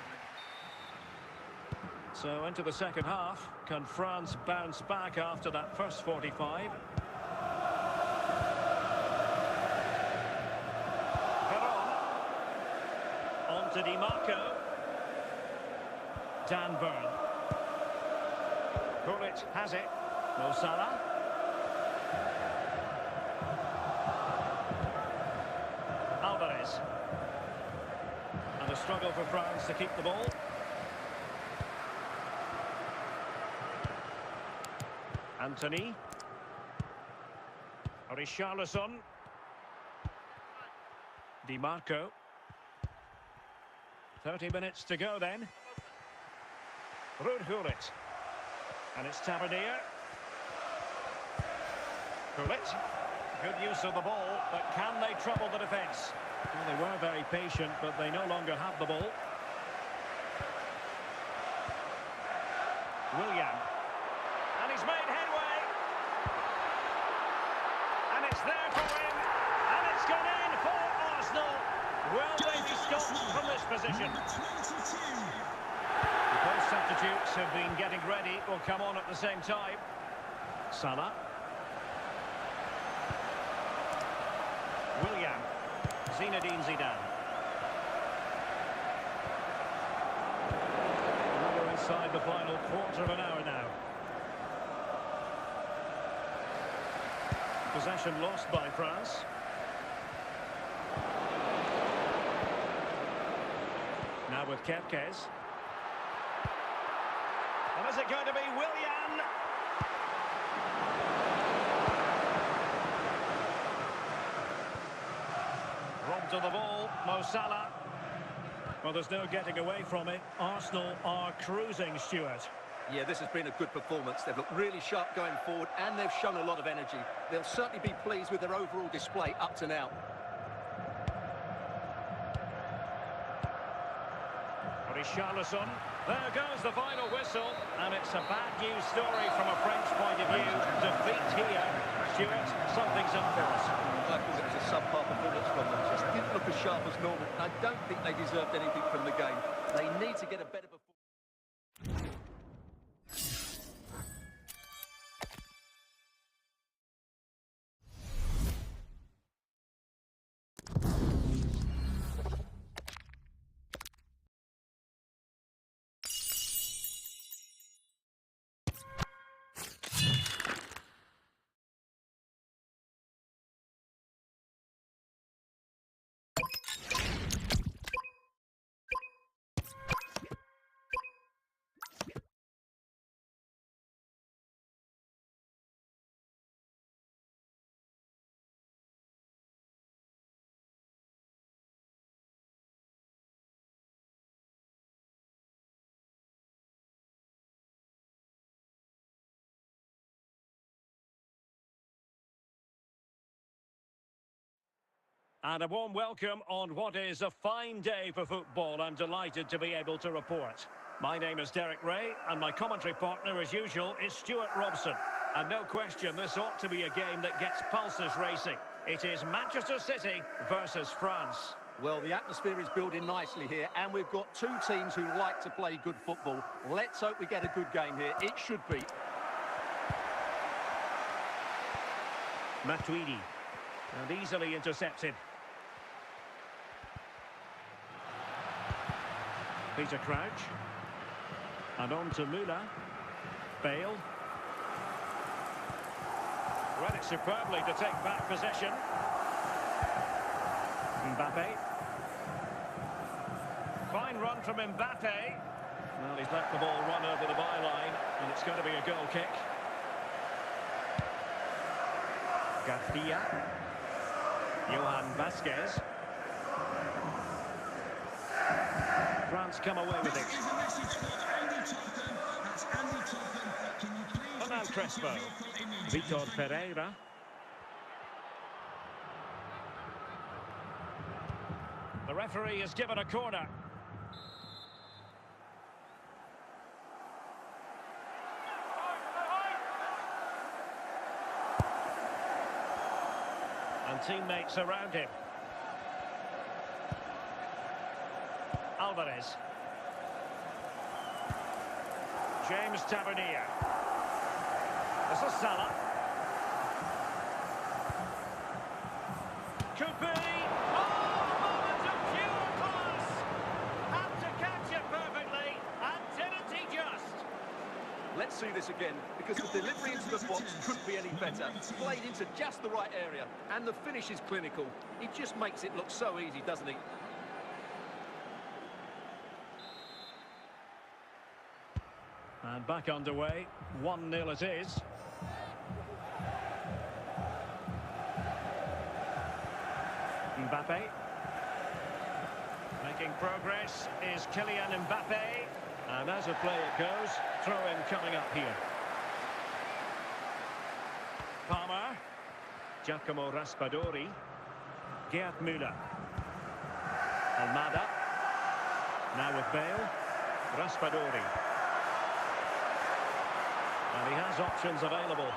So into the second half. Can France bounce back after that first 45? Veron. On to Di Marco. Dan Burn. Gullit has it. Mo Salah. Alvarez. And a struggle for France to keep the ball. Anthony. Richarlison. Di Marco. 30 minutes to go then. Ruud Gullit. And it's Tavernier. Gullit. Good use of the ball, but can they trouble the defence? Well, they were very patient, but they no longer have the ball. Willian. And he's made headway. And it's there for him. And it's gone in for Arsenal. Will they be stopped from this position? Both substitutes have been getting ready, will come on at the same time. Salah. Willian. Zinedine Zidane. We're inside the final quarter of an hour now. Possession lost by France. Now with Kerkez. And is it going to be Willian? Robbed to the ball, Mo Salah. Well, there's no getting away from it. Arsenal are cruising, Stuart. Yeah, this has been a good performance. They've looked really sharp going forward, and they've shown a lot of energy. They'll certainly be pleased with their overall display up to now. Richarlison. There goes the final whistle, and it's a bad news story from a French point of view. Defeat here. Stuart, something's up for us. I thought it was a subpar performance from them. Just didn't look as sharp as normal. I don't think they deserved anything from the game. They need to get a better performance. And a warm welcome on what is a fine day for football. I'm delighted to be able to report. My name is Derek Ray, and my commentary partner, as usual, is Stuart Robson. And no question, this ought to be a game that gets pulses racing. It is Manchester City versus France. Well, the atmosphere is building nicely here, and we've got two teams who like to play good football. Let's hope we get a good game here. It should be. Matuidi. And easily intercepted. Peter Crouch. And on to Müller. Bale. Read it superbly to take back possession. Mbappe. Fine run from Mbappe. Well, he's let the ball run over the byline, and it's going to be a goal kick. Garcia. Johan Vasquez. France come away with it. Hernan Crespo. Vitor Pereira. The referee has given a corner. And teammates around him. Alvarez. James Tavernier. This is Salah. Could be. Oh, moment of pure class. Had to catch it perfectly, and didn't he just? Let's see this again, because the delivery into the box couldn't be any better. Played into just the right area, and the finish is clinical. He just makes it look so easy, doesn't he? And back underway, 1-0 it is. Mbappe. Making progress is Kylian Mbappe. And as a play it goes, throw-in coming up here. Palmer. Giacomo Raspadori. Gerd Müller. Almada. Now with Bale. Raspadori. And he has options available.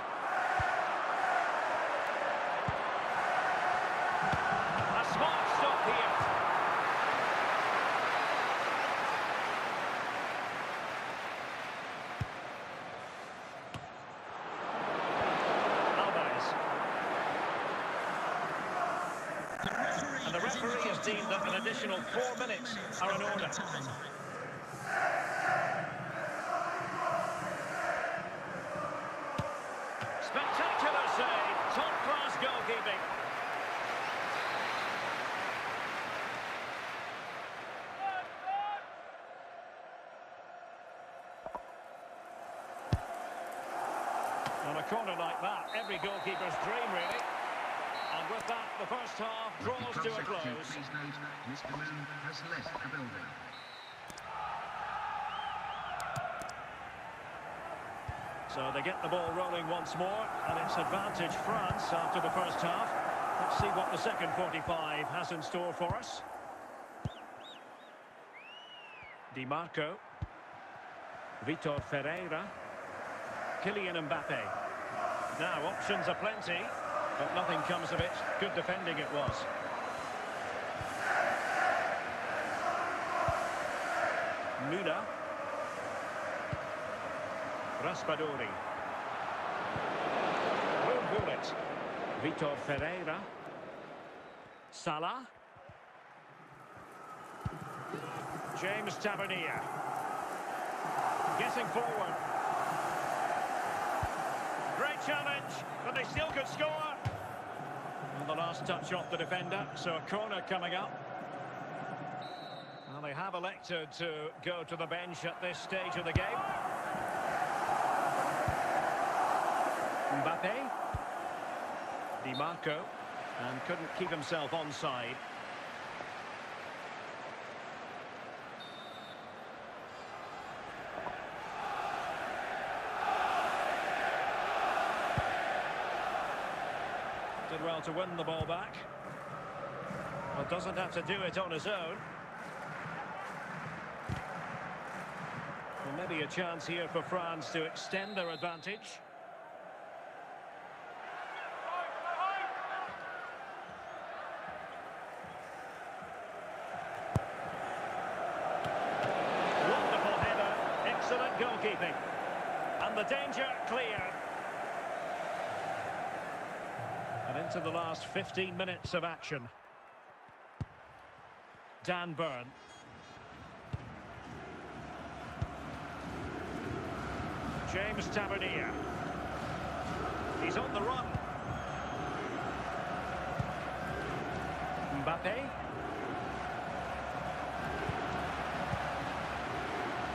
A smart stop here. Alvarez. And the referee has deemed that an additional 4 minutes are in order. Spectacular save, top-class goalkeeping. On a corner like that, every goalkeeper's dream, really. And with that, the first half draws to a close. Please note, Mr. Moon has left the building. So they get the ball rolling once more, and it's advantage France after the first half. Let's see what the second 45 has in store for us. Di Marco. Vitor Ferreira. Kylian Mbappe. Now, options are plenty, but nothing comes of it. Good defending it was. Müller. Raspadori. Bullet. Vitor Ferreira. Salah. James Tavernier. Getting forward. Great challenge, but they still could score. And the last touch off the defender, so a corner coming up. Well, they have elected to go to the bench at this stage of the game. Mbappe. Di Marco. And couldn't keep himself onside. Did well to win the ball back. But doesn't have to do it on his own. Maybe a chance here for France to extend their advantage. Wonderful header, excellent goalkeeping. And the danger clear. And into the last 15 minutes of action. Dan Burn. James Tavernier. He's on the run. Mbappe.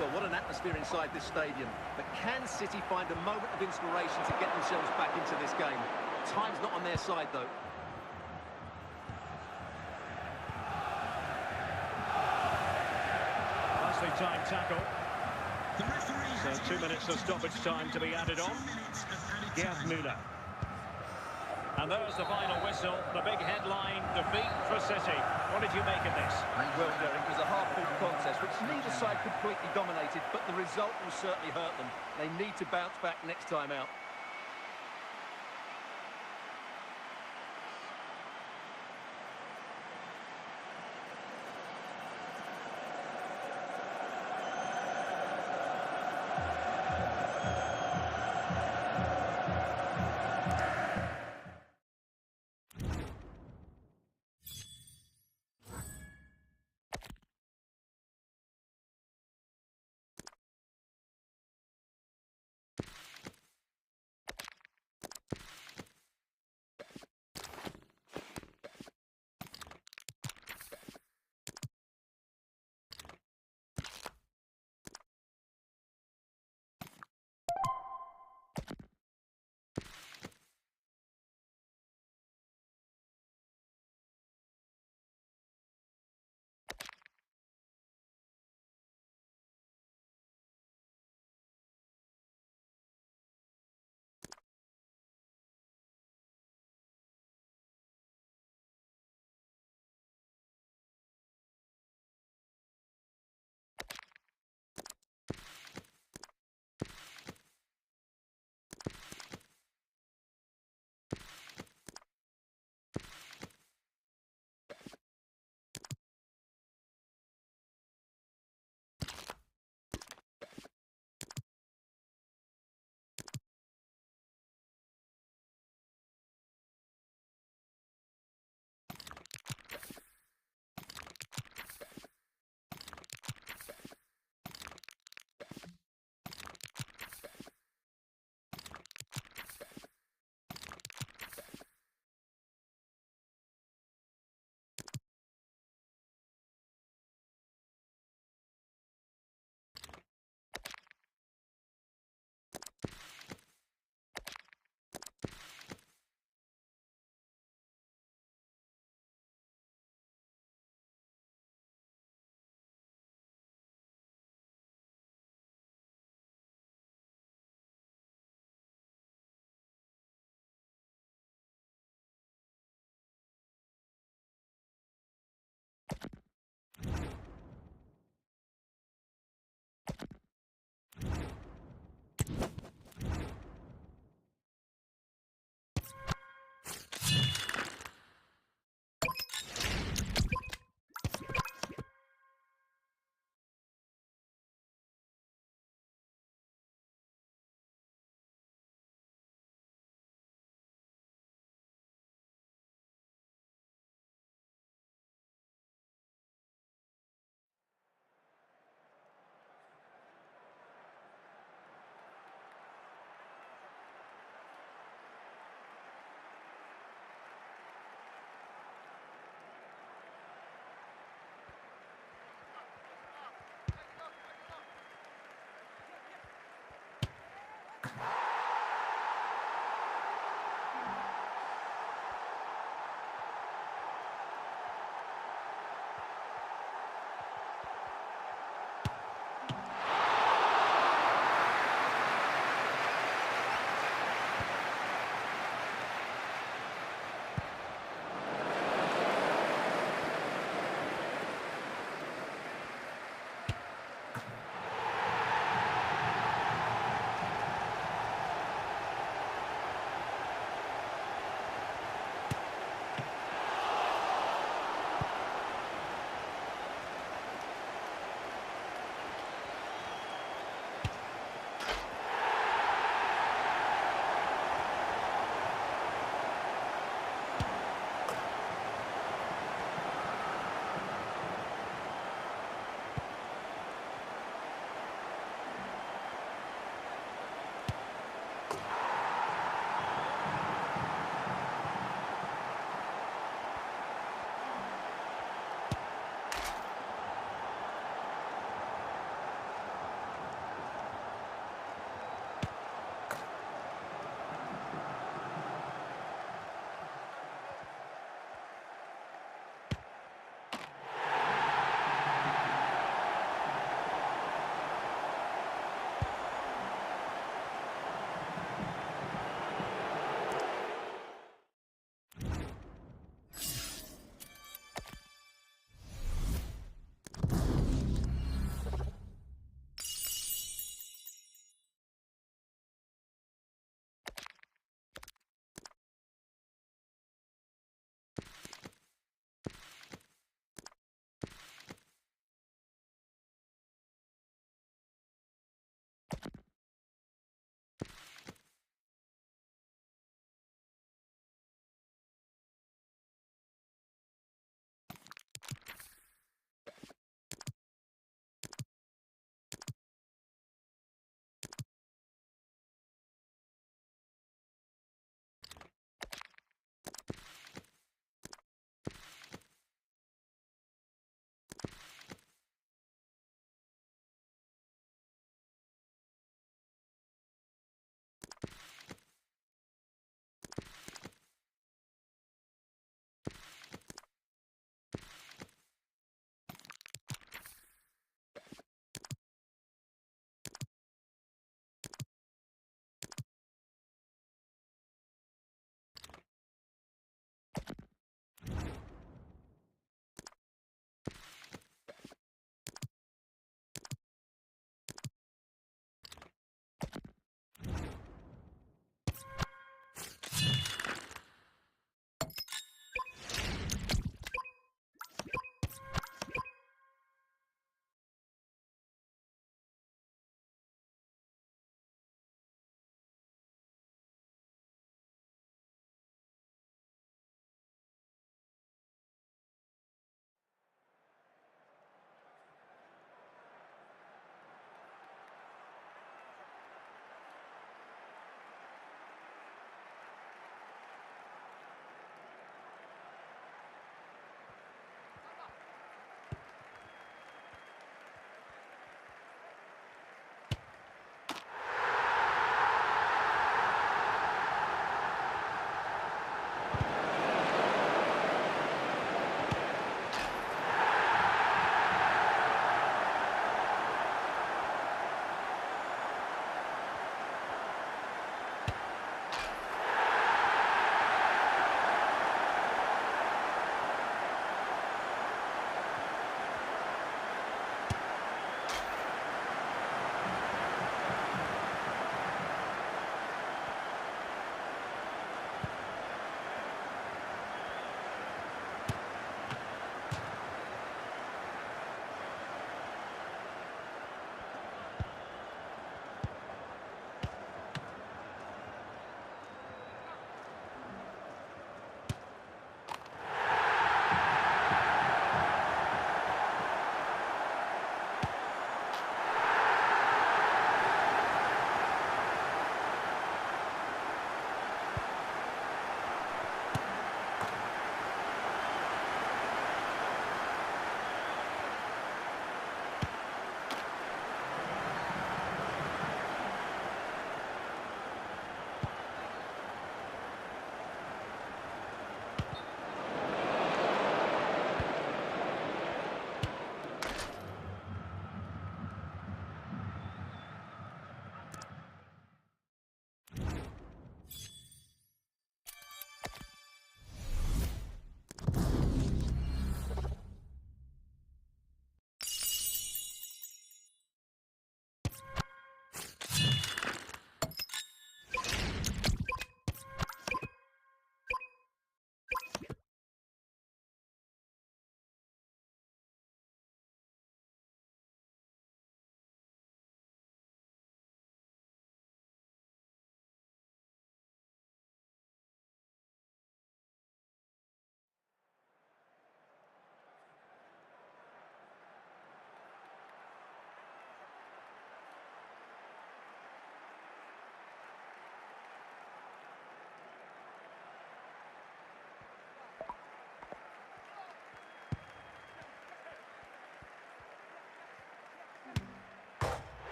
Well, what an atmosphere inside this stadium. But can City find a moment of inspiration to get themselves back into this game? Time's not on their side, though. Nicely timed tackle. So 2 minutes of stoppage time to be added on. Gerd Müller. And there's the final whistle, the big headline, defeat for City. What did you make of this? Well, Derek, it was a half-full contest, which neither side completely dominated, but the result will certainly hurt them. They need to bounce back next time out.